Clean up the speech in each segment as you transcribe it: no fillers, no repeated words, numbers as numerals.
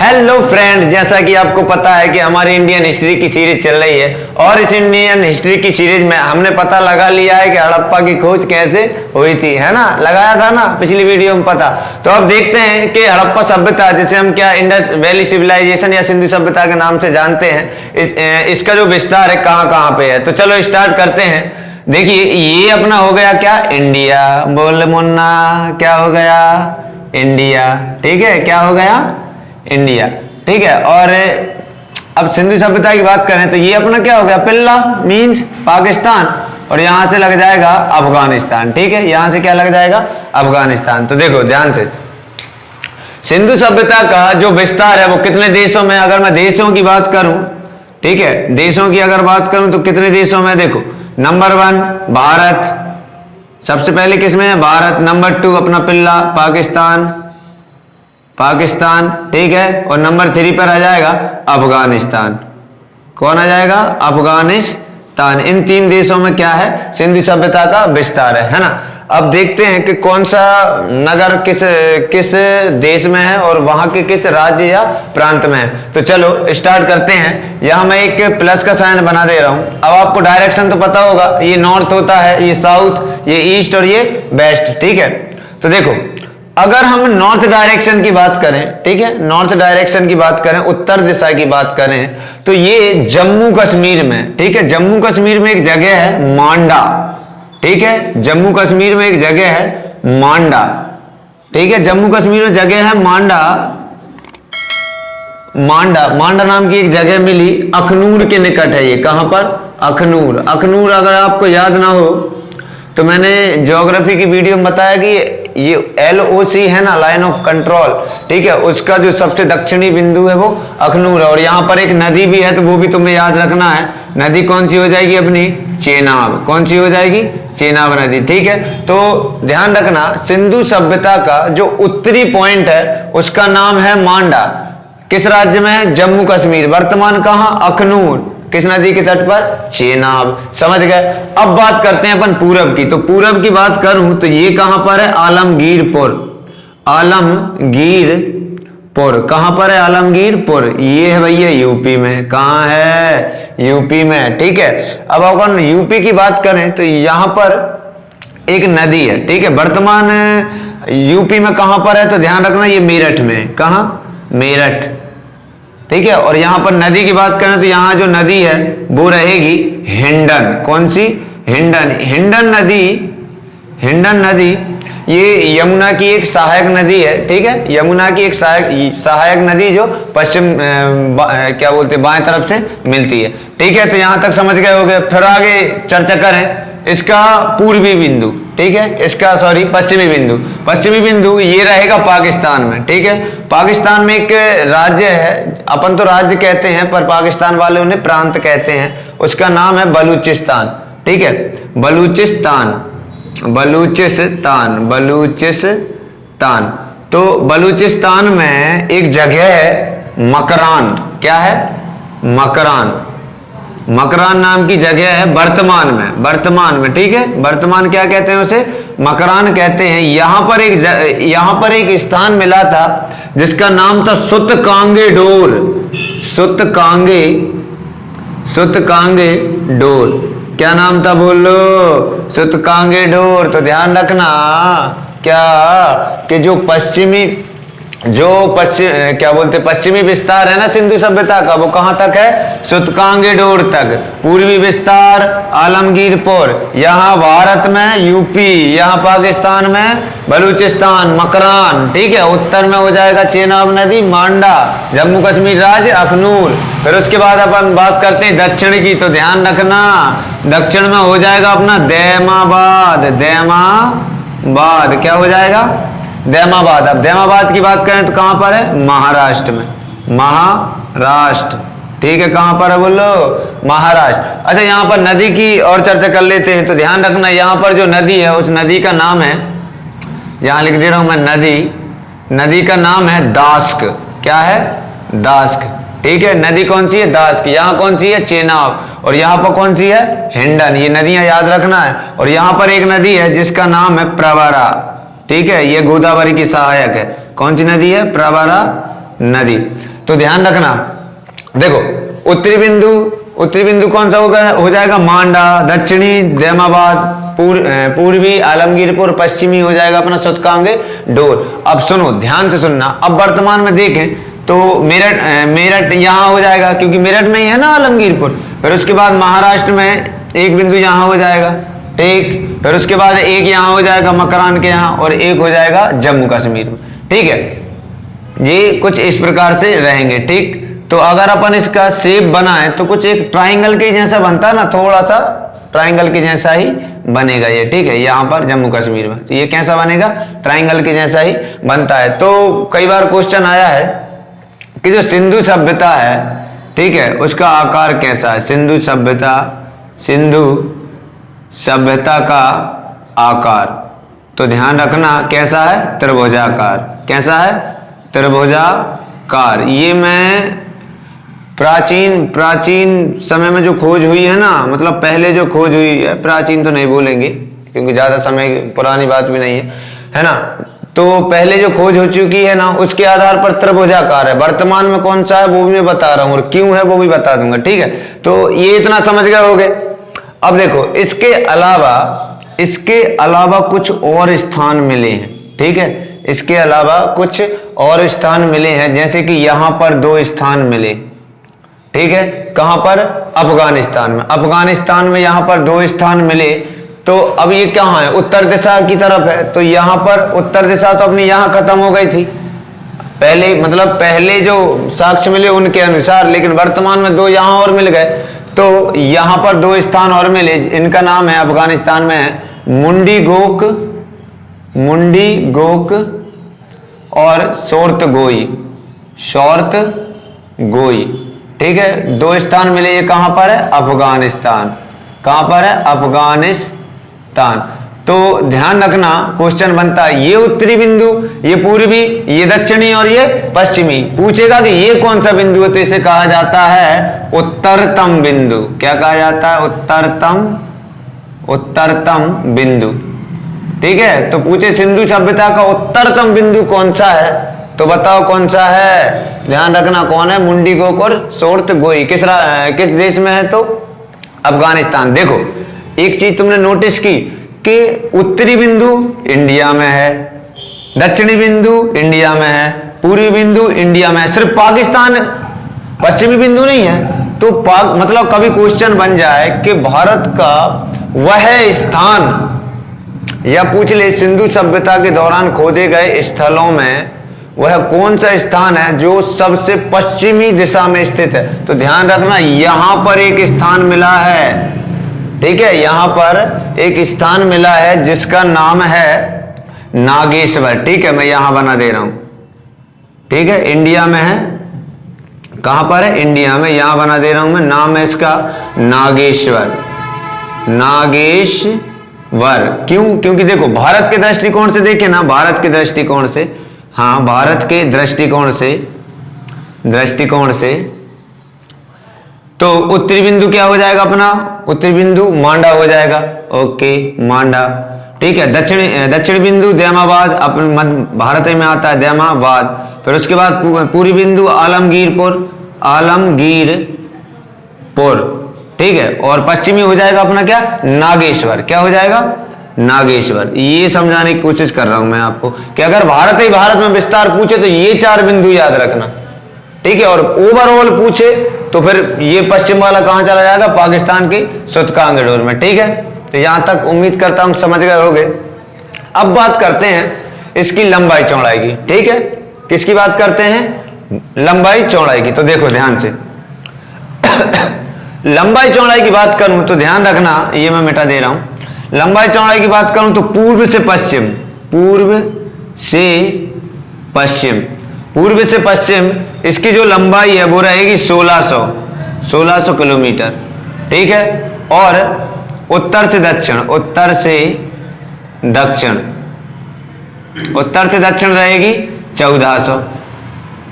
Hello friend, जैसा कि आपको पता है कि हमारी इंडियन हिस्ट्री की सीरीज चल रही है और इस इंडियन हिस्ट्री की सीरीज में हमने पता लगा लिया है कि हड़प्पा की खोज कैसे हुई थी, है ना। लगाया था ना पिछली वीडियो में पता। तो अब देखते हैं कि हड़प्पा सभ्यता, जिसे हम क्या इंडस वैली सिविलाइजेशन या सिंधु सभ्यता के नाम से जानते हैं, इसका जो विस्तार है कहाँ कहाँ पे है। तो चलो स्टार्ट करते हैं। देखिए, ये अपना हो गया क्या, इंडिया। बोल मुन्ना, क्या हो गया, इंडिया। ठीक है, क्या हो गया, इंडिया। ठीक है, और अब सिंधु सभ्यता की बात करें तो ये अपना क्या हो गया, पिल्ला मींस पाकिस्तान, और यहां से लग जाएगा अफगानिस्तान। ठीक है, यहां से क्या लग जाएगा, अफगानिस्तान। तो देखो ध्यान से, सिंधु सभ्यता का जो विस्तार है वो कितने देशों में, अगर मैं देशों की बात करूं, ठीक है, देशों की अगर बात करूं तो कितने देशों में, देखो नंबर 1 भारत, सबसे पहले किसमें है, भारत। नंबर 2 अपना पिल्ला पाकिस्तान, ठीक है, और नंबर 3 पर आ जाएगा अफगानिस्तान। कौन आ जाएगा, अफगानिस्तान। इन 3 देशों में क्या है, सिंधु सभ्यता का विस्तार है ना। अब देखते हैं कि कौन सा नगर किस देश में है और वहां के किस राज्य या प्रांत में है। तो चलो स्टार्ट करते हैं। यहां मैं एक प्लस का साइन बना दे रहा हूं। अब आपको डायरेक्शन तो पता होगा, ये नॉर्थ होता है, ये साउथ, ये ईस्ट और ये वेस्ट। ठीक है, तो देखो अगर हम नॉर्थ डायरेक्शन की बात करें, ठीक है, नॉर्थ डायरेक्शन की बात करें, उत्तर दिशा की बात करें, तो ये जम्मू कश्मीर में, ठीक है, जम्मू कश्मीर में एक जगह है मांडा। ठीक है, जम्मू कश्मीर में एक जगह है मांडा। ठीक है, जम्मू कश्मीर में जगह है मांडा नाम की एक जगह मिली, अखनूर के निकट है ये। कहां पर, अखनूर अगर आपको याद ना हो तो मैंने ज्योग्राफी की वीडियो में बताया कि ये LOC है ना, लाइन ऑफ कंट्रोल, ठीक है, उसका जो सबसे दक्षिणी बिंदु है वो अखनूर है। और यहाँ पर एक नदी भी है, तो वो भी तुम्हें याद रखना है। नदी कौन सी हो जाएगी अपनी, चेनाब। कौन सी हो जाएगी, चेनाब नदी। ठीक है, तो ध्यान रखना, सिंधु सभ्यता का जो उत्तरी पॉइंट है उसका नाम है मांडा। किस राज्य में है, जम्मू कश्मीर। वर्तमान कहां, अखनूर। किस नदी के तट पर, चेनाब। समझ गए। अब बात करते हैं अपन पूरब की। तो पूरब की बात करूं तो ये कहां पर है, आलमगीरपुर। कहां पर है, आलमगीरपुर। ये है भैया यूपी में। कहां है, यूपी में। ठीक है, अब अपन यूपी की बात करें तो यहां पर एक नदी है। ठीक है, वर्तमान यूपी में कहां पर है, तो ध्यान रखना ये मेरठ में। कहां, मेरठ। ठीक है, और यहां पर नदी की बात करें तो यहां जो नदी है वो रहेगी हिंडन। कौन सी, हिंडन। हिंडन नदी ये यमुना की एक सहायक नदी है। ठीक है, यमुना की एक सहायक नदी जो पश्चिम क्या बोलते हैं, बाएं तरफ से मिलती है। ठीक है, तो यहां तक समझ गए होंगे। फिर आगे चर्चा करें इसका पूर्वी बिंदु, ठीक है, इसका सॉरी पश्चिमी बिंदु ये रहेगा पाकिस्तान में। ठीक है, पाकिस्तान में एक राज्य है, अपन तो राज्य कहते हैं पर पाकिस्तान वाले उन्हें प्रांत कहते हैं, उसका नाम है बलूचिस्तान। ठीक है, बलूचिस्तान। तो बलूचिस्तान में एक जगह है मकरान। क्या है, मकरान नाम की जगह है वर्तमान में। ठीक है, वर्तमान क्या कहते हैं उसे, मकरान कहते हैं। यहां पर एक स्थान मिला था जिसका नाम था सुतकांगे डोर। क्या नाम था, बोलो, सुतकांगे डोर। तो ध्यान रखना क्या कि जो पश्चिमी विस्तार है ना सिंधु सभ्यता का, वो कहां तक है, सुतकांगे डोर तक। पूर्वी विस्तार आलमगीरपुर, यहां भारत में यूपी, यहां पाकिस्तान में बलूचिस्तान, मकरान। ठीक है, उत्तर में हो जाएगा चेनाब नदी, मांडा, जम्मू कश्मीर राज्य अखनूर। फिर उसके बाद अपन बात करते हैं दक्षिण की। तो ध्यान रखना, दक्षिण में हो जाएगा अपना दैमाबाद। क्या हो जाएगा, दैमाबाद। अब दैमाबाद की बात करें तो कहां पर है, महाराष्ट्र में। ठीक है, कहां पर है, बोलो, महाराष्ट्र। अच्छा, यहां पर नदी की और चर्चा कर लेते हैं। तो ध्यान रखना, यहां पर जो नदी है उस नदी का नाम है, यहां लिख दे रहा हूं मैं, नदी का नाम है दास्क। क्या है, दास्क। ठीक है, नदी कौन सी है, दास्क। यहाँ कौन सी है, चेनाब। और यहाँ पर कौन सी है, हिंडन। ये नदियां याद रखना है। और यहाँ पर एक नदी है जिसका नाम है प्रवरा। ठीक है, ये गोदावरी की सहायक है। कौन सी नदी है, प्रवरा। नदी। तो ध्यान रखना, देखो उत्तरी बिंदु कौन सा होगा, हो जाएगा मांडा, दक्षिणी दैमाबाद, पूर्वी आलमगीरपुर, पश्चिमी हो जाएगा अपना सुतकांग डोर। अब सुनो, ध्यान से सुनना, अब वर्तमान में देखें तो मेरठ यहाँ हो जाएगा, क्योंकि मेरठ में ही है ना आलमगीरपुर। फिर उसके बाद महाराष्ट्र में एक बिंदु यहाँ हो जाएगा, ठीक। फिर उसके बाद एक यहाँ हो जाएगा मकरान के यहाँ, और एक हो जाएगा जम्मू कश्मीर में, ठीक है। ये कुछ इस प्रकार से रहेंगे, ठीक। तो अगर अपन इसका शेप बनाए तो कुछ एक ट्राइंगल के जैसा बनता है ना, थोड़ा सा ट्राइंगल के जैसा ही बनेगा ये, ठीक है। यहाँ पर जम्मू कश्मीर में तो ये कैसा बनेगा, ट्राइंगल के जैसा ही बनता है। तो कई बार क्वेश्चन आया है कि जो सिंधु सभ्यता है, ठीक है, उसका आकार कैसा है। सिंधु सभ्यता का आकार, तो ध्यान रखना कैसा है, त्रिभुजाकार। कैसा है, त्रिभुजाकार। ये मैं प्राचीन समय में जो खोज हुई है ना, मतलब पहले जो खोज हुई है, प्राचीन तो नहीं बोलेंगे क्योंकि ज्यादा समय पुरानी बात भी नहीं है ना। तो पहले जो खोज हो चुकी है ना, उसके आधार पर त्रिभुजाकार है। वर्तमान में कौन सा है वो भी मैं बता रहा हूं, और क्यों है वो भी बता दूंगा, ठीक है। तो ये इतना समझ गए होगे। अब देखो, इसके अलावा कुछ और स्थान मिले हैं, ठीक है। इसके अलावा कुछ और स्थान मिले हैं, जैसे कि यहां पर 2 स्थान मिले, ठीक है। कहां पर, अफगानिस्तान में यहां पर 2 स्थान मिले। तो अब ये कहां है, उत्तर दिशा की तरफ है। तो यहां पर उत्तर दिशा तो अपनी यहां खत्म हो गई थी पहले जो साक्ष्य मिले उनके अनुसार, लेकिन वर्तमान में 2 यहां और मिल गए। तो यहां पर 2 स्थान और मिले, इनका नाम है, अफगानिस्तान में है मुंडी गोक और शोर्त गोई, ठीक है। 2 स्थान मिले, ये कहां पर है, अफगानिस्तान। कहां पर है, अफगानिस्तान। तो ध्यान रखना, क्वेश्चन बनता है ये उत्तरी बिंदु, ये पूर्वी, ये दक्षिणी और ये पश्चिमी। पूछेगा कि ये कौन सा बिंदु है, तो इसे कहा जाता है उत्तरतम बिंदु। क्या कहा जाता है, उत्तरतम बिंदु, ठीक है। तो पूछे सिंधु सभ्यता का उत्तरतम बिंदु कौन सा है, तो बताओ कौन सा है। ध्यान रखना, कौन है, मुंडी गोक और शोर्त गोई। किस देश में है, तो अफगानिस्तान। देखो एक चीज तुमने नोटिस की कि उत्तरी बिंदु इंडिया में है, दक्षिणी बिंदु इंडिया में है, पूर्वी बिंदु इंडिया में है, सिर्फ पाकिस्तान पश्चिमी बिंदु नहीं है। तो मतलब कभी क्वेश्चन बन जाए कि भारत का वह स्थान, या पूछ ले सिंधु सभ्यता के दौरान खोदे गए स्थलों में वह कौन सा स्थान है जो सबसे पश्चिमी दिशा में स्थित है। तो ध्यान रखना, यहां पर एक स्थान मिला है, ठीक है। यहां पर एक स्थान मिला है जिसका नाम है नागेश्वर, ठीक है। मैं यहां बना दे रहा हूं, ठीक है। इंडिया में है, कहां पर है, इंडिया में। यहां बना दे रहा हूं मैं, नाम है इसका नागेश्वर। क्यों, क्योंकि देखो भारत के दृष्टिकोण से देखें ना, भारत के दृष्टिकोण से तो उत्तरी बिंदु क्या हो जाएगा अपना, उत्तरी बिंदु मांडा हो जाएगा, ओके, मांडा, ठीक है। दक्षिण बिंदु दैमाबाद, अपन भारत में आता है दैमाबाद। फिर उसके बाद पूर्वी बिंदु आलमगीरपुर, ठीक है। और पश्चिमी हो जाएगा अपना क्या, नागेश्वर। क्या हो जाएगा, नागेश्वर। ये समझाने की कोशिश कर रहा हूं मैं आपको कि अगर भारत में विस्तार पूछे तो ये 4 बिंदु याद रखना, ठीक है। और ओवरऑल पूछे तो फिर ये पश्चिम वाला कहां चला जाएगा, पाकिस्तान की सुतकांग डोर में, ठीक है। तो यहां तक उम्मीद करता हूं समझ गए होंगे। अब बात करते हैं इसकी लंबाई चौड़ाई की, ठीक है। किसकी बात करते हैं, लंबाई चौड़ाई की। तो देखो ध्यान से लंबाई चौड़ाई की बात करूं तो ध्यान रखना, ये मैं मिटा दे रहा हूं। लंबाई चौड़ाई की बात करूं तो पूर्व से पश्चिम इसकी जो लंबाई है वो रहेगी 1600 किलोमीटर, ठीक है। और उत्तर से दक्षिण रहेगी 1400,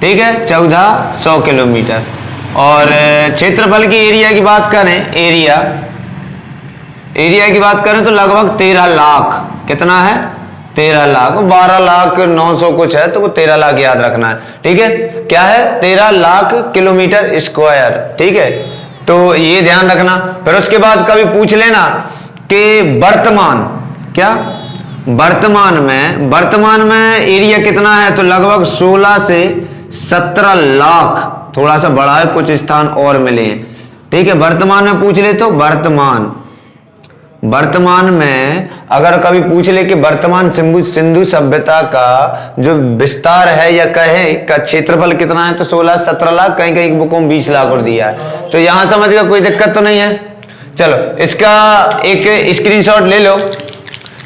ठीक है, 1400 किलोमीटर। और क्षेत्रफल की एरिया की बात करें तो लगभग 13 लाख, कितना है, 13 लाख, 12 लाख 900 कुछ है, तो वो 13 लाख याद रखना है। ठीक है, क्या है? 13 लाख किलोमीटर स्क्वायर। ठीक है, तो ये ध्यान रखना। फिर उसके बाद कभी पूछ लेना कि वर्तमान, क्या वर्तमान में एरिया कितना है, तो लगभग 16 से 17 लाख, थोड़ा सा बड़ा है, कुछ स्थान और मिले हैं। ठीक है, वर्तमान में पूछ ले तो वर्तमान में अगर कभी पूछ ले कि वर्तमान सिंधु सभ्यता का जो विस्तार है या कहे का क्षेत्रफल कितना है, तो 16-17 लाख, कहीं कहीं बुकों में 20 लाख और दिया है। तो यहां समझ गया, कोई दिक्कत तो नहीं है। चलो इसका एक स्क्रीनशॉट ले लो,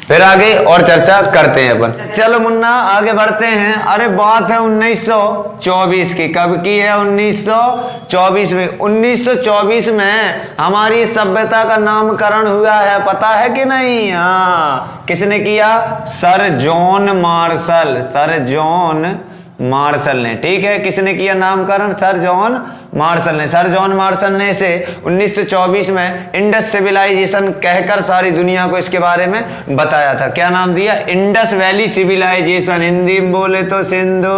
फिर आगे और चर्चा करते हैं अपन। चलो मुन्ना आगे बढ़ते हैं। अरे बात है 1924 की। कब की है? 1924 में। 1924 में हमारी सभ्यता का नामकरण हुआ है, पता है कि नहीं? हाँ, किसने किया? सर जॉन मार्शल ने। ठीक है, किसने किया नामकरण? सर जॉन मार्शल ने इसे 1924 में इंडस सिविलाइजेशन कहकर सारी दुनिया को इसके बारे में बताया था। क्या नाम दिया? Indus valley civilisation. हिंदी में बोले तो सिंधु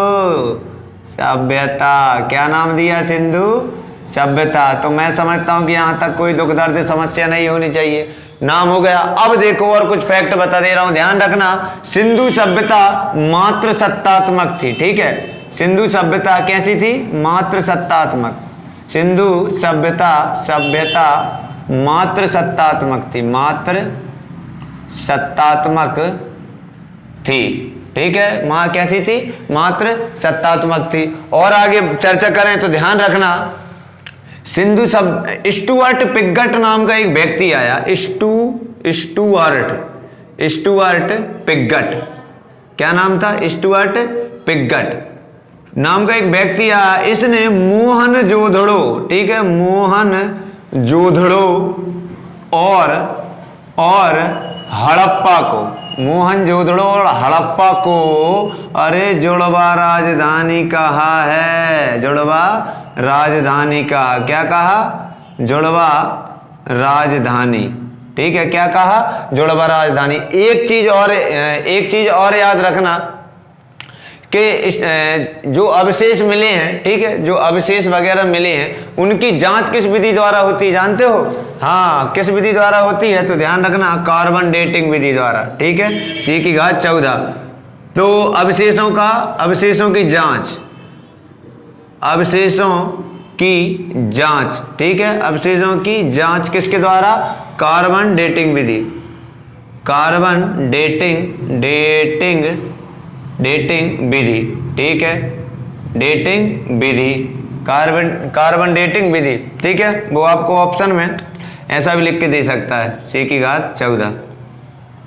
सभ्यता। क्या नाम दिया? सिंधु सभ्यता। तो मैं समझता हूं कि यहां तक कोई दुख दर्द समस्या नहीं होनी चाहिए। नाम हो गया। अब देखो और कुछ फैक्ट बता दे रहा हूं, ध्यान रखना। सिंधु सभ्यता मात्र सत्तात्मक थी। ठीक है, सिंधु सभ्यता कैसी थी? मात्र सत्तात्मक। सिंधु सभ्यता मात्र सत्तात्मक थी, मात्र सत्तात्मक थी। ठीक है, मां कैसी थी? मात्र सत्तात्मक थी। और आगे चर्चा करें तो ध्यान रखना, स्टुअर्ट पिगट नाम का एक व्यक्ति आया। Stuart Piggott. क्या नाम था? स्टुअर्ट पिगट नाम का एक व्यक्ति आया। इसने मोहनजोदड़ो, ठीक है, मोहनजोदड़ो और हड़प्पा को, मोहनजोदड़ो और हड़प्पा को अरे जुड़वा राजधानी कहा है। जुड़वा राजधानी कहा। क्या कहा? जुड़वा राजधानी। ठीक है, क्या कहा? जुड़वा राजधानी। एक चीज और याद रखना कि जो अवशेष मिले हैं, ठीक है, जो अवशेष वगैरह मिले हैं, उनकी जांच किस विधि द्वारा होती है जानते हो? हाँ, किस विधि द्वारा होती है? तो ध्यान रखना, कार्बन डेटिंग विधि द्वारा। ठीक है, C की घात 14। तो अवशेषों की जांच, ठीक है, अवशेषों की जांच किसके द्वारा? कार्बन डेटिंग विधि। कार्बन डेटिंग विधि। ठीक है, डेटिंग विधि, कार्बन डेटिंग विधि। ठीक है, वो आपको ऑप्शन में ऐसा भी लिख के दे सकता है, C की घात 14।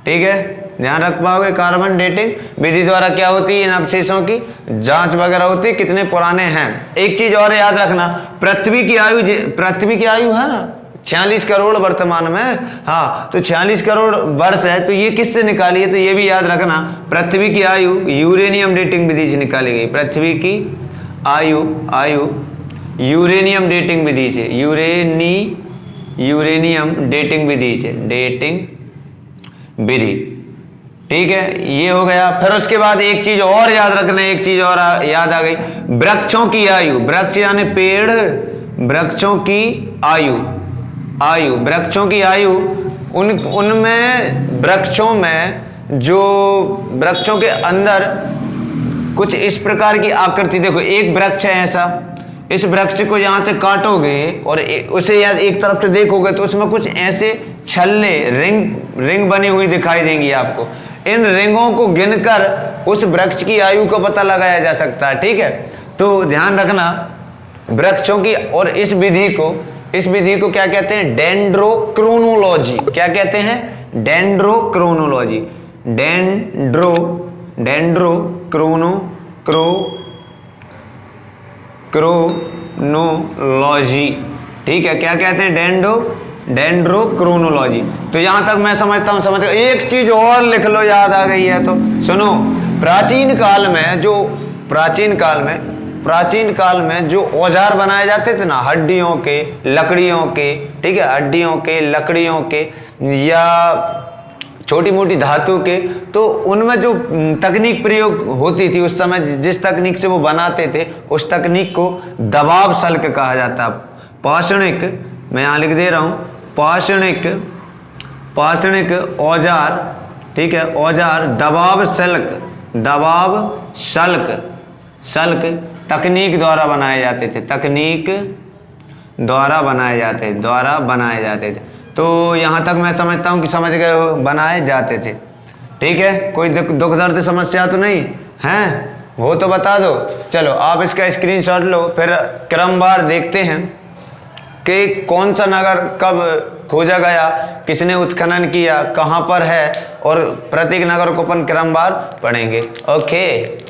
ठीक है, ध्यान रख पाओगे। कार्बन डेटिंग विधि द्वारा क्या होती है? इन अवशेषों की जांच वगैरह होती है, कितने पुराने हैं। एक चीज और याद रखना, पृथ्वी की आयु है ना 46 करोड़ वर्तमान में। हाँ, तो 46 करोड़ वर्ष है, तो ये किससे निकाली है? तो ये भी याद रखना, पृथ्वी की आयु यूरेनियम डेटिंग विधि से निकाली गई। पृथ्वी की आयु यूरेनियम डेटिंग विधि से, यूरेनियम डेटिंग विधि। ठीक है, ये हो गया। फिर उसके बाद एक चीज और याद रखना, एक चीज और याद आ गई, वृक्षों की आयु। वृक्ष यानी पेड़, वृक्षों की आयु, वृक्षों की आयु, उनमें वृक्षों में जो वृक्षों के अंदर कुछ इस प्रकार की आकृति, देखो एक वृक्ष है ऐसा, इस वृक्ष को यहां से काटोगे और उसे एक तरफ से देखोगे तो उसमें कुछ ऐसे छल्ले, रिंग बनी हुई दिखाई देंगी आपको। इन रिंगों को गिनकर उस वृक्ष की आयु का पता लगाया जा सकता है। ठीक है, तो ध्यान रखना, वृक्षों की और इस विधि को क्या कहते हैं? डेंड्रोक्रोनोलॉजी। क्या कहते हैं? डेंड्रोक्रोनोलॉजी। क्रोनोलॉजी। ठीक है, क्या कहते हैं? डेंड्रोक्रोनोलॉजी। तो यहां तक मैं समझता हूं, समझ। एक चीज और लिख लो, याद आ गई है तो सुनो। प्राचीन काल में जो औजार बनाए जाते थे ना, हड्डियों के, लकड़ियों के, ठीक है, हड्डियों के, लकड़ियों के या छोटी मोटी धातु के, तो उनमें जो तकनीक प्रयोग होती थी उस समय, जिस तकनीक से वो बनाते थे, उस तकनीक को दबाव शल्क कहा जाता। पाषाणिक, मैं यहाँ लिख दे रहा हूँ, पाषाणिक औजार, ठीक है, औजार दबाव शल्क तकनीक द्वारा बनाए जाते थे, तकनीक द्वारा बनाए जाते थे। तो यहाँ तक मैं समझता हूँ कि समझ गए हो, बनाए जाते थे। ठीक है, कोई दुख दर्द समस्या तो नहीं है, वो तो बता दो। चलो आप इसका स्क्रीनशॉट लो, फिर क्रमवार देखते हैं कि कौन सा नगर कब खोजा गया, किसने उत्खनन किया, कहाँ पर है, और प्रत्येक नगर को अपन क्रमवार पढ़ेंगे। ओके।